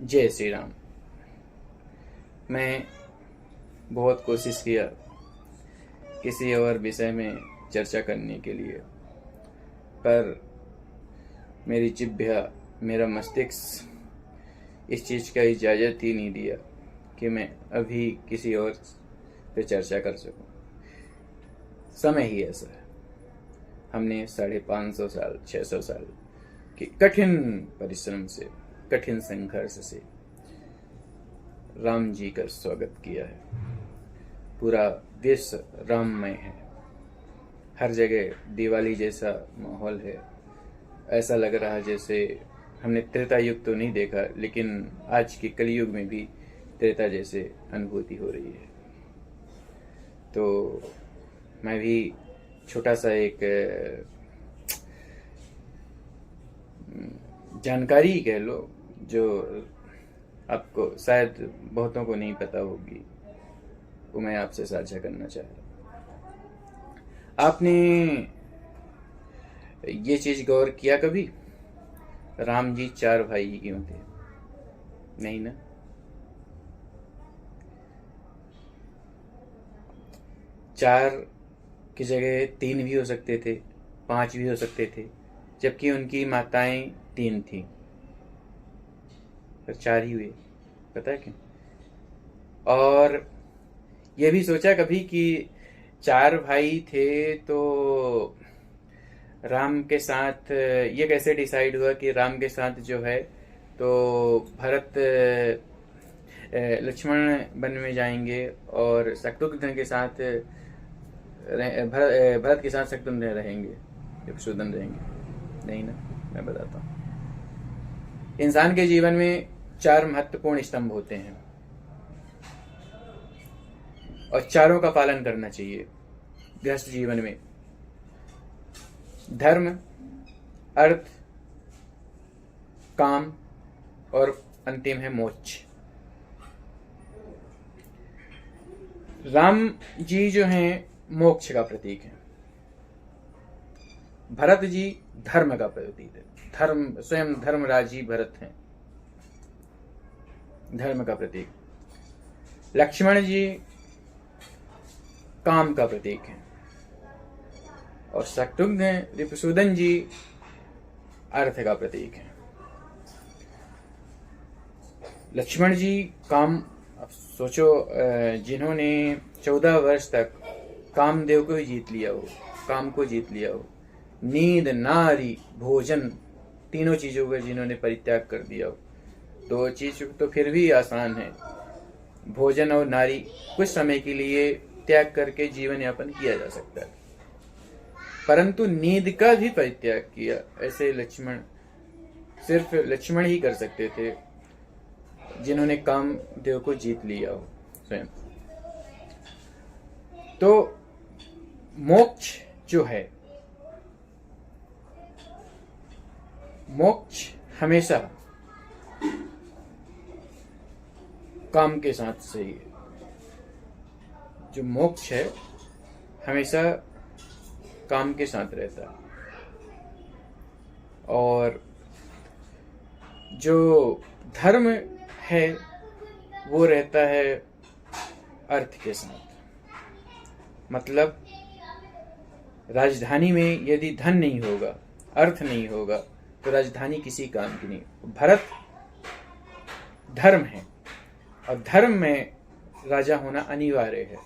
जय श्री राम। मैं बहुत कोशिश किया किसी और विषय में चर्चा करने के लिए, पर मेरी जिह्वा, मेरा मस्तिष्क इस चीज़ का इजाज़त ही नहीं दिया कि मैं अभी किसी और पे चर्चा कर सकूं। समय ही ऐसा है। हमने 550 साल 600 साल की कठिन परिश्रम से, कठिन संघर्ष से राम जी का स्वागत किया है। पूरा विश्व राममय है। हर जगह दिवाली जैसा माहौल है। ऐसा लग रहा है जैसे हमने त्रेता युग तो नहीं देखा, लेकिन आज के कलयुग में भी त्रेता जैसे अनुभूति हो रही है। तो मैं भी छोटा सा एक जानकारी कह लो, जो आपको शायद बहुतों को नहीं पता होगी, वो मैं आपसे साझा करना चाह रहा हूँ। आपने ये चीज गौर किया कभी, राम जी 4 भाई क्यों थे? नहीं ना। चार की जगह 3 भी हो सकते थे, 5 भी हो सकते थे, जबकि उनकी माताएं 3 थी, पर 4 ही हुए। पता है क्यों? और ये भी सोचा कभी कि 4 भाई थे तो राम के साथ ये कैसे डिसाइड हुआ कि राम के साथ जो है तो भरत लक्ष्मण वन में जाएंगे और शत्रुघ्न के साथ भरत के साथ शत्रुघ्न रहेंगे, शत्रुघ्न रहेंगे? नहीं ना। मैं बताता हूँ। इंसान के जीवन में 4 महत्वपूर्ण स्तंभ होते हैं और चारों का पालन करना चाहिए गृहस्थ जीवन में। धर्म, अर्थ, काम और अंतिम है मोक्ष। राम जी जो हैं मोक्ष का प्रतीक है। भरत जी धर्म का प्रतीक है। धर्म, स्वयं धर्मराज जी भरत हैं, धर्म का प्रतीक। लक्ष्मण जी काम का प्रतीक है और शत्रुघ्न रिपुसूदन जी अर्थ का प्रतीक है। लक्ष्मण जी काम, अब सोचो, जिन्होंने 14 वर्ष तक कामदेव को ही जीत लिया हो, काम को जीत लिया हो, नींद, नारी, भोजन, तीनों चीजों का जिन्होंने परित्याग कर दिया हो। 2 चीज तो फिर भी आसान है, भोजन और नारी कुछ समय के लिए त्याग करके जीवन यापन किया जा सकता है, परंतु नींद का भी परित्याग किया, ऐसे लक्ष्मण, सिर्फ लक्ष्मण ही कर सकते थे जिन्होंने कामदेव को जीत लिया हो स्वयं। तो मोक्ष जो है, मोक्ष हमेशा काम के साथ सही है। जो मोक्ष है हमेशा काम के साथ रहता है, और जो धर्म है वो रहता है अर्थ के साथ। मतलब राजधानी में यदि धन नहीं होगा, अर्थ नहीं होगा, तो राजधानी किसी काम की नहीं। भरत धर्म है और धर्म में राजा होना अनिवार्य है,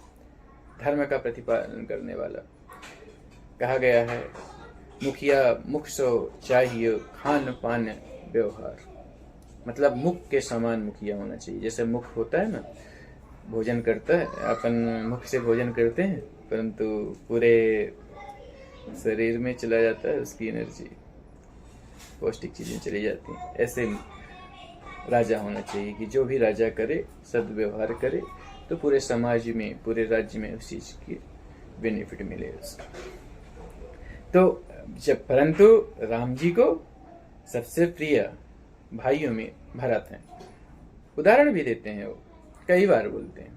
धर्म का प्रतिपालन करने वाला। कहा गया है, मुखिया मुख सो चाहिए खान पान व्यवहार। मतलब मुख के समान मुखिया होना चाहिए। जैसे मुख होता है ना, भोजन करता है, अपन मुख से भोजन करते हैं, परंतु पूरे शरीर में चला जाता है उसकी एनर्जी, पौष्टिक चीजें चली जाती हैं। ऐसे राजा होना चाहिए कि जो भी राजा करे, सद्व्यवहार करे, तो पूरे समाज में, पूरे राज्य में उस चीज की बेनिफिट मिले उसको। तो जब, परंतु राम जी को सबसे प्रिय भाइयों में भरत हैं। उदाहरण भी देते हैं, वो कई बार बोलते हैं।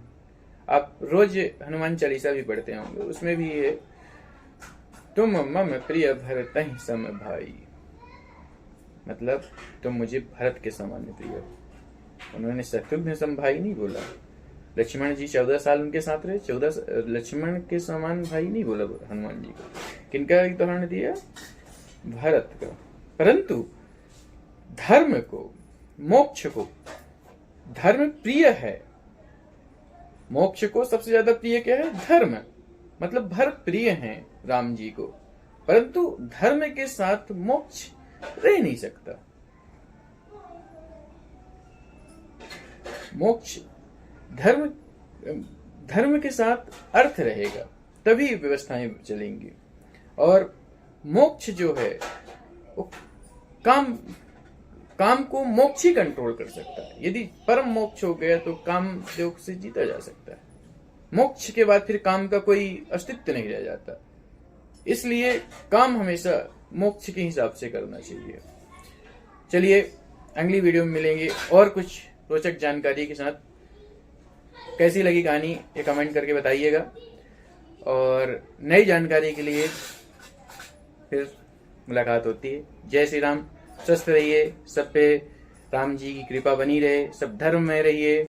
आप रोज हनुमान चालीसा भी पढ़ते होंगे, उसमें भी ये, तुम मम प्रिय भरत ही सम भाई। मतलब तुम मुझे भरत के समान प्रिय हो। उन्होंने शत्रुघ्न सम भाई नहीं बोला। लक्ष्मण जी 14 साल उनके साथ रहे, 14 लक्ष्मण के समान भाई नहीं बोला हनुमान जी को। किनका उदाहरण दिया? भरत का। परंतु धर्म को, मोक्ष को, धर्म प्रिय है। मोक्ष को सबसे ज्यादा प्रिय क्या है? धर्म। मतलब भरत प्रिय हैं राम जी को, परंतु धर्म के साथ मोक्ष रह नहीं सकता। मोक्ष धर्म के साथ अर्थ रहेगा, तभी व्यवस्थाएं चलेंगी। और मोक्ष जो है वो काम को मोक्ष ही कंट्रोल कर सकता है। यदि परम मोक्ष हो गया तो काम योग से जीता जा सकता है। मोक्ष के बाद फिर काम का कोई अस्तित्व नहीं रह जाता। इसलिए काम हमेशा मोक्ष के हिसाब से करना चाहिए। चलिए अगली वीडियो में मिलेंगे और कुछ रोचक जानकारी के साथ। कैसी लगी कहानी ये कमेंट करके बताइएगा, और नई जानकारी के लिए फिर मुलाकात होती है। जय श्री राम। स्वस्थ रहिए, सब पे राम जी की कृपा बनी रहे, सब धर्म में रहिए।